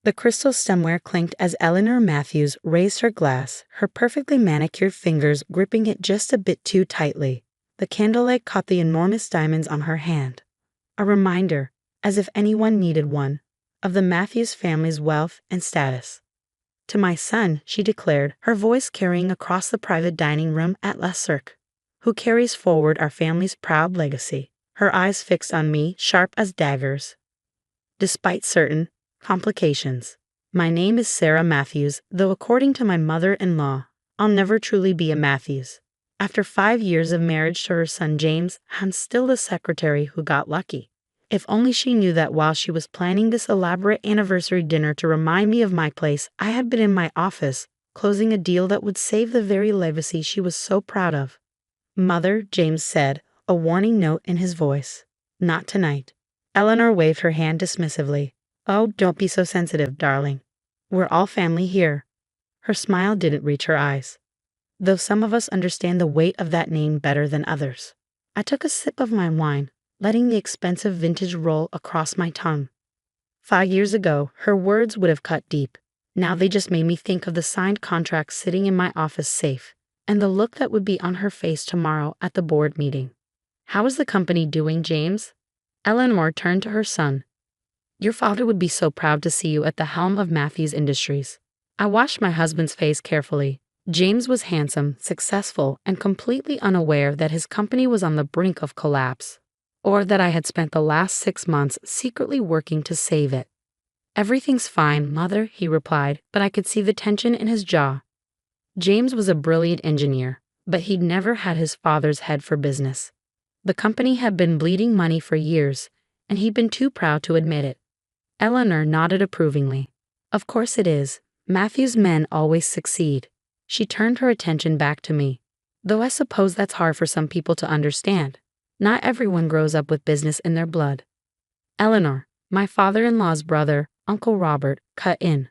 The crystal stemware clinked as Eleanor Matthews raised her glass, her perfectly manicured fingers gripping it just a bit too tightly. The candlelight caught the enormous diamonds on her hand. A reminder, as if anyone needed one, of the Matthews family's wealth and status. "To my son," she declared, her voice carrying across the private dining room at La Cirque, "who carries forward our family's proud legacy," her eyes fixed on me, sharp as daggers. "Despite certain complications. My name is Sarah Matthews, though according to my mother-in-law, I'll never truly be a Matthews. After 5 years of marriage to her son James, I'm still the secretary who got lucky." If only she knew that while she was planning this elaborate anniversary dinner to remind me of my place, I had been in my office, closing a deal that would save the very legacy she was so proud of. "Mother," James said, a warning note in his voice. "Not tonight." Eleanor waved her hand dismissively. "Oh, don't be so sensitive, darling. We're all family here." Her smile didn't reach her eyes, though some of us understand the weight of that name better than others. I took a sip of my wine, letting the expensive vintage roll across my tongue. 5 years ago, her words would have cut deep. Now they just made me think of the signed contract sitting in my office safe, and the look that would be on her face tomorrow at the board meeting. "How is the company doing, James?" Eleanor turned to her son. "Your father would be so proud to see you at the helm of Matthews Industries." I washed my husband's face carefully. James was handsome, successful, and completely unaware that his company was on the brink of collapse, or that I had spent the last 6 months secretly working to save it. "Everything's fine, Mother," he replied, but I could see the tension in his jaw. James was a brilliant engineer, but he'd never had his father's head for business. The company had been bleeding money for years, and he'd been too proud to admit it. Eleanor nodded approvingly. "Of course it is. Matthews men always succeed." She turned her attention back to me. "Though I suppose that's hard for some people to understand. Not everyone grows up with business in their blood." Eleanor, my father-in-law's brother, Uncle Robert, cut in.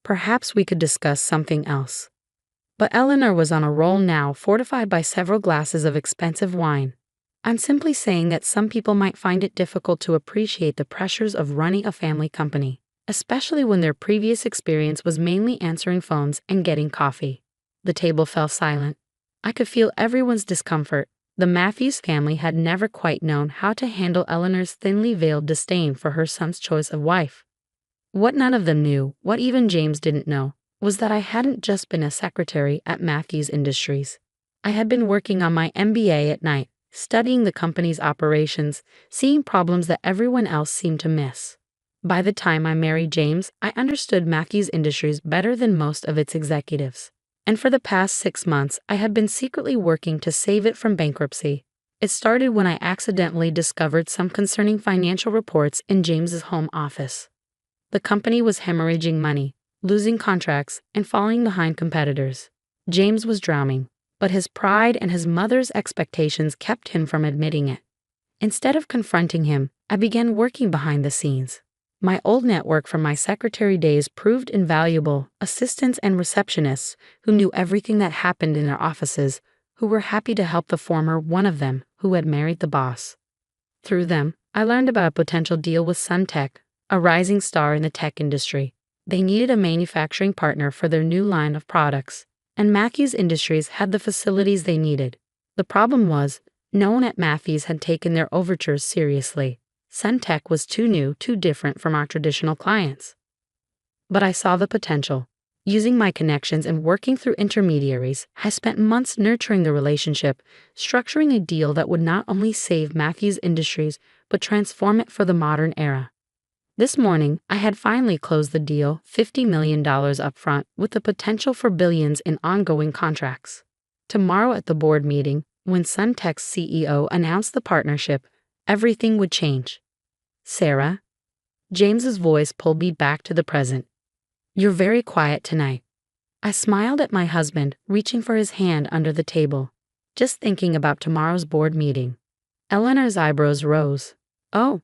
"Perhaps we could discuss something else." But Eleanor was on a roll now, fortified by several glasses of expensive wine. "I'm simply saying that some people might find it difficult to appreciate the pressures of running a family company, especially when their previous experience was mainly answering phones and getting coffee." The table fell silent. I could feel everyone's discomfort. The Matthews family had never quite known how to handle Eleanor's thinly veiled disdain for her son's choice of wife. What none of them knew, what even James didn't know, was that I hadn't just been a secretary at Matthews Industries. I had been working on my MBA at night, studying the company's operations, seeing problems that everyone else seemed to miss. By the time I married James, I understood Matthews Industries better than most of its executives. And for the past 6 months, I had been secretly working to save it from bankruptcy. It started when I accidentally discovered some concerning financial reports in James's home office. The company was hemorrhaging money, losing contracts, and falling behind competitors. James was drowning, but his pride and his mother's expectations kept him from admitting it. Instead of confronting him, I began working behind the scenes. My old network from my secretary days proved invaluable: assistants and receptionists who knew everything that happened in their offices, who were happy to help the former one of them who had married the boss. Through them, I learned about a potential deal with Suntech, a rising star in the tech industry. They needed a manufacturing partner for their new line of products, and Matthews Industries had the facilities they needed. The problem was, no one at Matthews had taken their overtures seriously. Suntech was too new, too different from our traditional clients. But I saw the potential. Using my connections and working through intermediaries, I spent months nurturing the relationship, structuring a deal that would not only save Matthews Industries, but transform it for the modern era. This morning, I had finally closed the deal, $50 million upfront, with the potential for billions in ongoing contracts. Tomorrow at the board meeting, when Suntech's CEO announced the partnership, everything would change. "Sarah?" James's voice pulled me back to the present. "You're very quiet tonight." I smiled at my husband, reaching for his hand under the table. "Just thinking about tomorrow's board meeting." Eleanor's eyebrows rose. "Oh,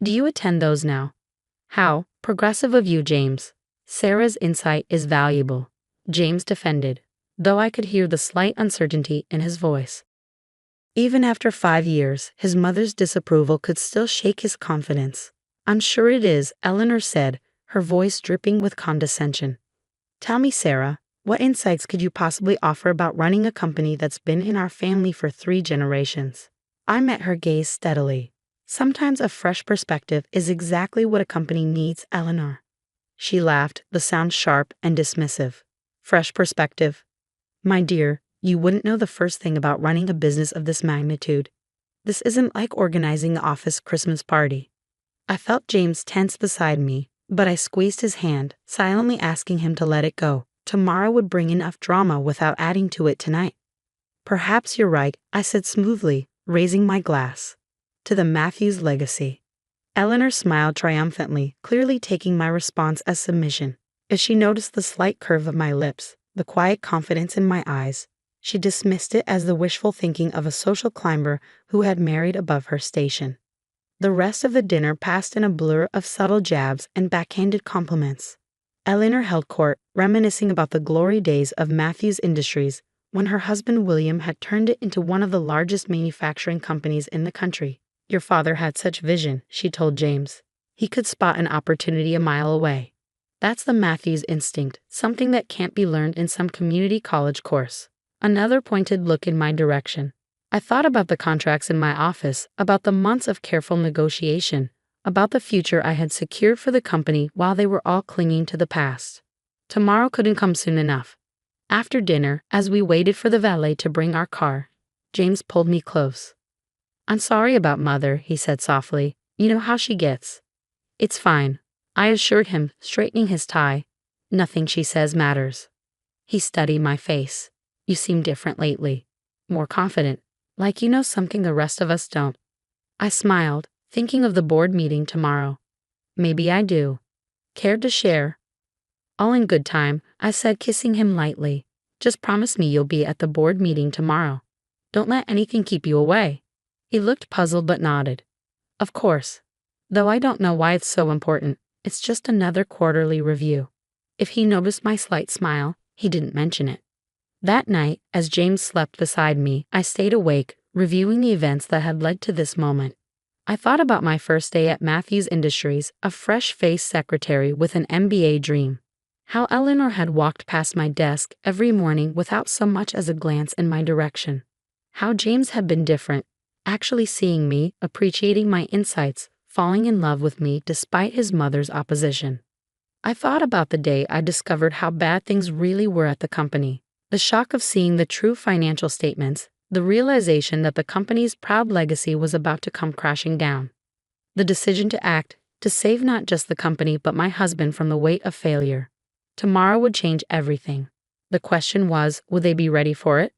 do you attend those now?" "How progressive of you, James." "Sarah's insight is valuable," James defended, though I could hear the slight uncertainty in his voice. Even after 5 years, his mother's disapproval could still shake his confidence. "I'm sure it is," Eleanor said, her voice dripping with condescension. Tell me, Sarah, what insights could you possibly offer about running a company that's been in our family for 3 generations? I met her gaze steadily. Sometimes a fresh perspective is exactly what a company needs, Eleanor. She laughed, the sound sharp and dismissive. Fresh perspective? My dear, you wouldn't know the first thing about running a business of this magnitude. This isn't like organizing the office Christmas party. I felt James tense beside me, but I squeezed his hand, silently asking him to let it go. Tomorrow would bring enough drama without adding to it tonight. Perhaps you're right, I said smoothly, raising my glass. To the Matthews legacy. Eleanor smiled triumphantly, clearly taking my response as submission. As she noticed the slight curve of my lips, the quiet confidence in my eyes, she dismissed it as the wishful thinking of a social climber who had married above her station. The rest of the dinner passed in a blur of subtle jabs and backhanded compliments. Eleanor held court, reminiscing about the glory days of Matthews Industries, when her husband William had turned it into one of the largest manufacturing companies in the country. Your father had such vision, she told James. He could spot an opportunity a mile away. That's the Matthews instinct, something that can't be learned in some community college course. Another pointed look in my direction. I thought about the contracts in my office, about the months of careful negotiation, about the future I had secured for the company while they were all clinging to the past. Tomorrow couldn't come soon enough. After dinner, as we waited for the valet to bring our car, James pulled me close. I'm sorry about Mother, he said softly. You know how she gets. It's fine, I assured him, straightening his tie. Nothing she says matters. He studied my face. You seem different lately. More confident. Like you know something the rest of us don't. I smiled, thinking of the board meeting tomorrow. Maybe I do. Care to share? All in good time, I said, kissing him lightly. Just promise me you'll be at the board meeting tomorrow. Don't let anything keep you away. He looked puzzled but nodded. Of course. Though I don't know why it's so important. It's just another quarterly review. If he noticed my slight smile, he didn't mention it. That night, as James slept beside me, I stayed awake, reviewing the events that had led to this moment. I thought about my first day at Matthews Industries, a fresh-faced secretary with an MBA dream. How Eleanor had walked past my desk every morning without so much as a glance in my direction. How James had been different, actually seeing me, appreciating my insights, falling in love with me despite his mother's opposition. I thought about the day I discovered how bad things really were at the company. The shock of seeing the true financial statements, the realization that the company's proud legacy was about to come crashing down. The decision to act, to save not just the company but my husband from the weight of failure. Tomorrow would change everything. The question was, would they be ready for it?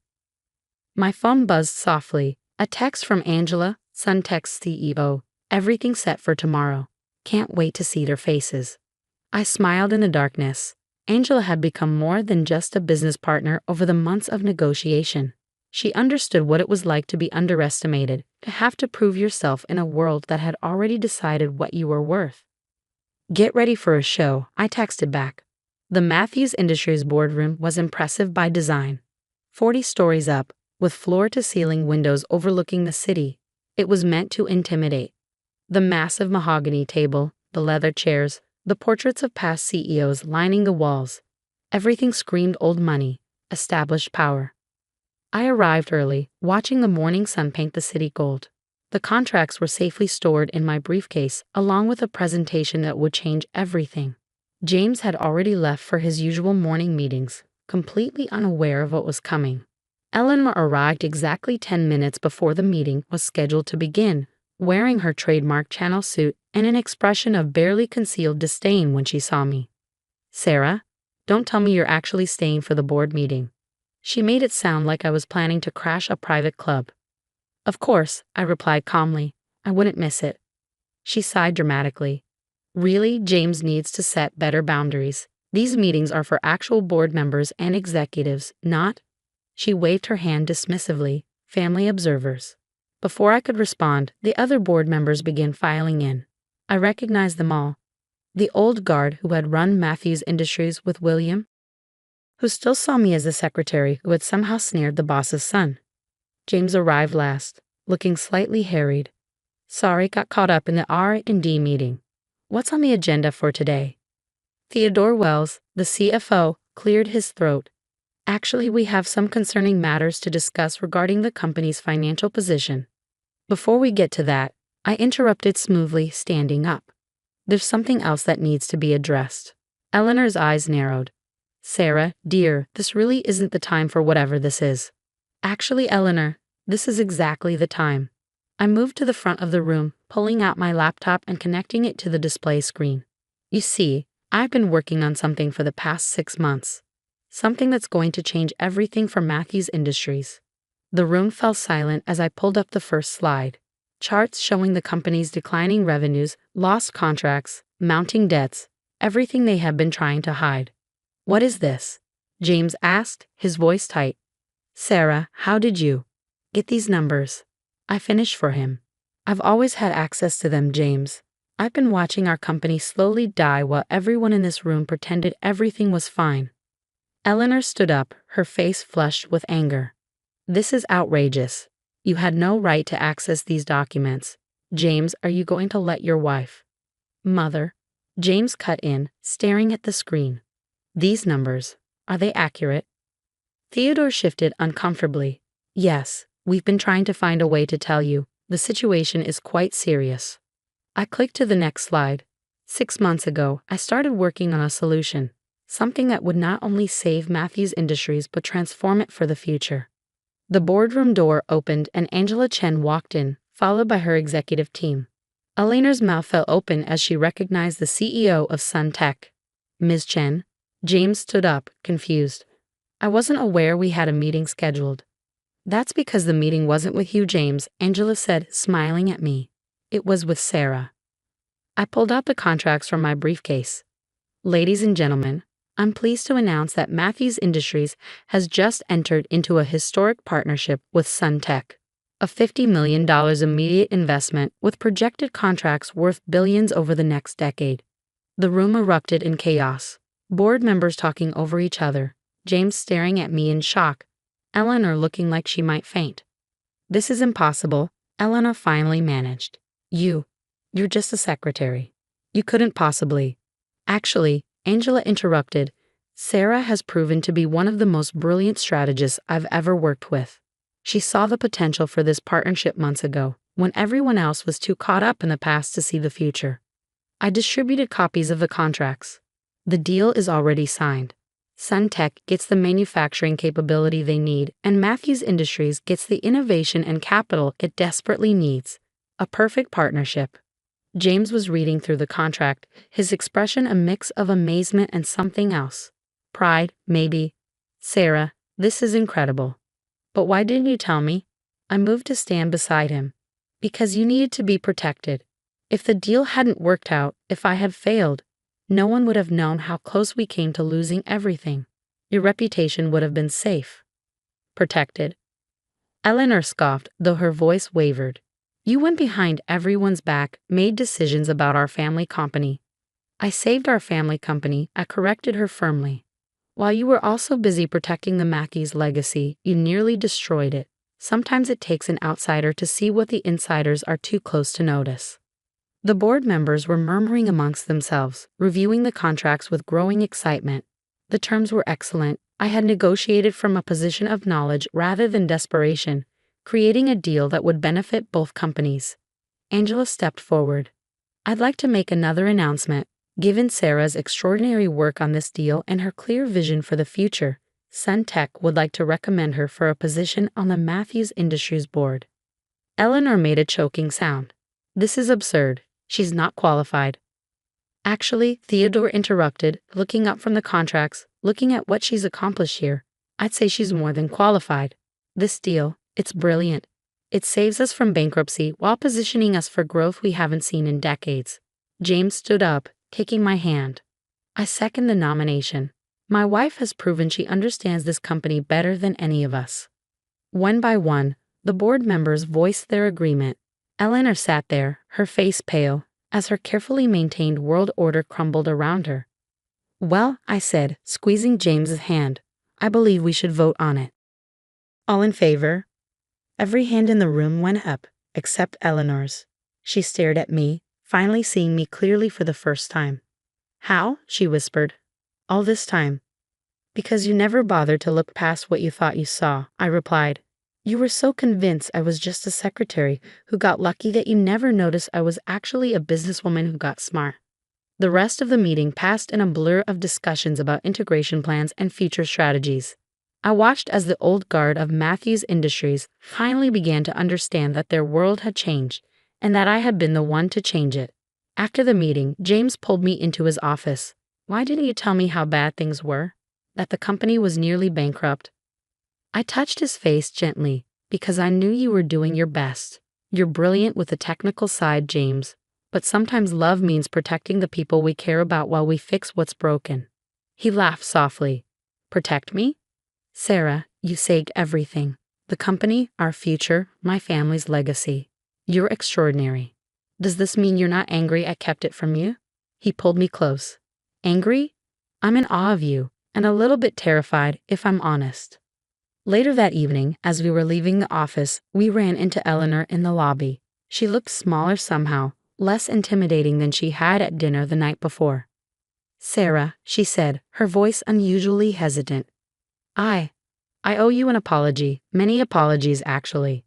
My phone buzzed softly. A text from Angela, Suntech's CEO. Everything set for tomorrow. Can't wait to see their faces. I smiled in the darkness. Angela had become more than just a business partner over the months of negotiation. She understood what it was like to be underestimated, to have to prove yourself in a world that had already decided what you were worth. Get ready for a show, I texted back. The Matthews Industries boardroom was impressive by design. 40 stories up, with floor-to-ceiling windows overlooking the city, it was meant to intimidate. The massive mahogany table, the leather chairs, the portraits of past CEOs lining the walls. Everything screamed old money, established power. I arrived early, watching the morning sun paint the city gold. The contracts were safely stored in my briefcase, along with a presentation that would change everything. James had already left for his usual morning meetings, completely unaware of what was coming. Eleanor arrived exactly 10 minutes before the meeting was scheduled to begin, wearing her trademark Channel suit and an expression of barely concealed disdain when she saw me. Sarah, don't tell me you're actually staying for the board meeting. She made it sound like I was planning to crash a private club. Of course, I replied calmly. I wouldn't miss it. She sighed dramatically. Really, James needs to set better boundaries. These meetings are for actual board members and executives, not— She waved her hand dismissively, family observers. Before I could respond, the other board members began filing in. I recognized them all. The old guard who had run Matthews Industries with William, who still saw me as the secretary who had somehow snared the boss's son. James arrived last, looking slightly harried. Sorry, got caught up in the R&D meeting. What's on the agenda for today? Theodore Wells, the CFO, cleared his throat. Actually, we have some concerning matters to discuss regarding the company's financial position. Before we get to that, I interrupted smoothly, standing up. There's something else that needs to be addressed. Eleanor's eyes narrowed. Sarah, dear, this really isn't the time for whatever this is. Actually, Eleanor, this is exactly the time. I moved to the front of the room, pulling out my laptop and connecting it to the display screen. You see, I've been working on something for the past 6 months. Something that's going to change everything for Matthews Industries. The room fell silent as I pulled up the first slide. Charts showing the company's declining revenues, lost contracts, mounting debts, everything they have been trying to hide. What is this? James asked, his voice tight. Sarah, how did you get these numbers? I finished for him. I've always had access to them, James. I've been watching our company slowly die while everyone in this room pretended everything was fine. Eleanor stood up, her face flushed with anger. This is outrageous. You had no right to access these documents. James, are you going to let your wife? Mother. James cut in, staring at the screen. These numbers, are they accurate? Theodore shifted uncomfortably. Yes, we've been trying to find a way to tell you. The situation is quite serious. I clicked to the next slide. 6 months ago, I started working on a solution. Something that would not only save Matthews Industries but transform it for the future. The boardroom door opened and Angela Chen walked in, followed by her executive team. Eleanor's mouth fell open as she recognized the CEO of Sun Tech. Ms. Chen? James stood up, confused. I wasn't aware we had a meeting scheduled. That's because the meeting wasn't with you, James, Angela said, smiling at me. It was with Sarah. I pulled out the contracts from my briefcase. Ladies and gentlemen, I'm pleased to announce that Matthews Industries has just entered into a historic partnership with Sun Tech, a $50 million immediate investment with projected contracts worth billions over the next decade. The room erupted in chaos, board members talking over each other, James staring at me in shock, Eleanor looking like she might faint. This is impossible, Eleanor finally managed. You're just a secretary. You couldn't possibly. Actually, Angela interrupted. Sarah has proven to be one of the most brilliant strategists I've ever worked with. She saw the potential for this partnership months ago, when everyone else was too caught up in the past to see the future. I distributed copies of the contracts. The deal is already signed. Sun Tech gets the manufacturing capability they need, and Matthews Industries gets the innovation and capital it desperately needs. A perfect partnership. James was reading through the contract, his expression a mix of amazement and something else. Pride, maybe. Sarah, this is incredible. But why didn't you tell me? I moved to stand beside him. Because you needed to be protected. If the deal hadn't worked out, if I had failed, no one would have known how close we came to losing everything. Your reputation would have been safe. Protected. Eleanor scoffed, though her voice wavered. You went behind everyone's back, made decisions about our family company. I saved our family company, I corrected her firmly. While you were also busy protecting the Matthews legacy, you nearly destroyed it. Sometimes it takes an outsider to see what the insiders are too close to notice. The board members were murmuring amongst themselves, reviewing the contracts with growing excitement. The terms were excellent. I had negotiated from a position of knowledge rather than desperation, creating a deal that would benefit both companies. Angela stepped forward. I'd like to make another announcement. Given Sarah's extraordinary work on this deal and her clear vision for the future, Sun Tech would like to recommend her for a position on the Matthews Industries board. Eleanor made a choking sound. This is absurd. She's not qualified. Actually, Theodore interrupted, looking up from the contracts, looking at what she's accomplished here. I'd say she's more than qualified. This deal, it's brilliant. It saves us from bankruptcy while positioning us for growth we haven't seen in decades. James stood up, taking my hand. I second the nomination. My wife has proven she understands this company better than any of us. One by one, the board members voiced their agreement. Eleanor sat there, her face pale, as her carefully maintained world order crumbled around her. Well, I said, squeezing James's hand, I believe we should vote on it. All in favor? Every hand in the room went up, except Eleanor's. She stared at me, finally seeing me clearly for the first time. How? She whispered. All this time. Because you never bothered to look past what you thought you saw, I replied. You were so convinced I was just a secretary who got lucky that you never noticed I was actually a businesswoman who got smart. The rest of the meeting passed in a blur of discussions about integration plans and future strategies. I watched as the old guard of Matthews Industries finally began to understand that their world had changed, and that I had been the one to change it. After the meeting, James pulled me into his office. Why didn't you tell me how bad things were? That the company was nearly bankrupt? I touched his face gently, because I knew you were doing your best. You're brilliant with the technical side, James, but sometimes love means protecting the people we care about while we fix what's broken. He laughed softly. Protect me? Sarah, you saved everything. The company, our future, my family's legacy. You're extraordinary. Does this mean you're not angry I kept it from you? He pulled me close. Angry? I'm in awe of you, and a little bit terrified, if I'm honest. Later that evening, as we were leaving the office, we ran into Eleanor in the lobby. She looked smaller somehow, less intimidating than she had at dinner the night before. Sarah, she said, her voice unusually hesitant. I owe you an apology, many apologies actually.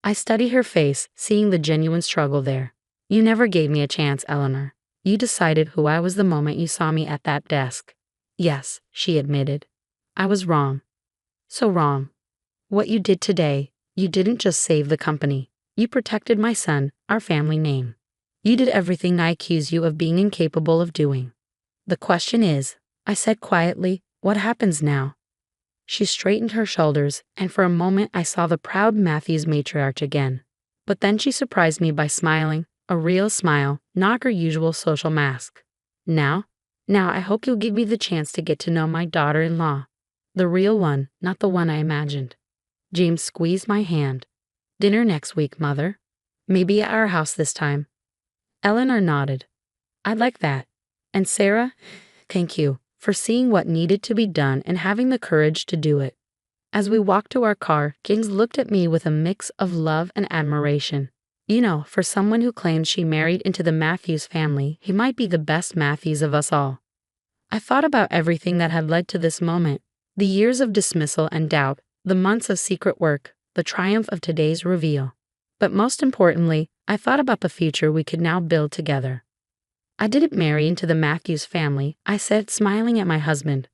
I studied her face, seeing the genuine struggle there. You never gave me a chance, Eleanor. You decided who I was the moment you saw me at that desk. Yes, she admitted. I was wrong. So wrong. What you did today, you didn't just save the company. You protected my son, our family name. You did everything I accuse you of being incapable of doing. The question is, I said quietly, what happens now? She straightened her shoulders, and for a moment I saw the proud Matthews matriarch again. But then she surprised me by smiling, a real smile, not her usual social mask. Now I hope you'll give me the chance to get to know my daughter-in-law. The real one, not the one I imagined. James squeezed my hand. Dinner next week, Mother. Maybe at our house this time. Eleanor nodded. I'd like that. And Sarah, thank you for seeing what needed to be done and having the courage to do it. As we walked to our car, James looked at me with a mix of love and admiration. You know, for someone who claims she married into the Matthews family, he might be the best Matthews of us all. I thought about everything that had led to this moment, the years of dismissal and doubt, the months of secret work, the triumph of today's reveal. But most importantly, I thought about the future we could now build together. I didn't marry into the Matthews family, I said, smiling at my husband.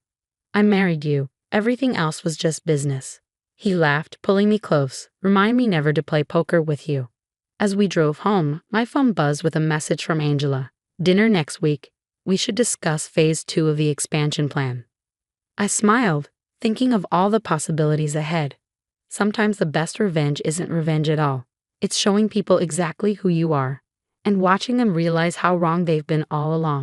I married you. Everything else was just business. He laughed, pulling me close. Remind me never to play poker with you. As we drove home, my phone buzzed with a message from Angela. Dinner next week. We should discuss phase 2 of the expansion plan. I smiled, thinking of all the possibilities ahead. Sometimes the best revenge isn't revenge at all. It's showing people exactly who you are, and watching them realize how wrong they've been all along.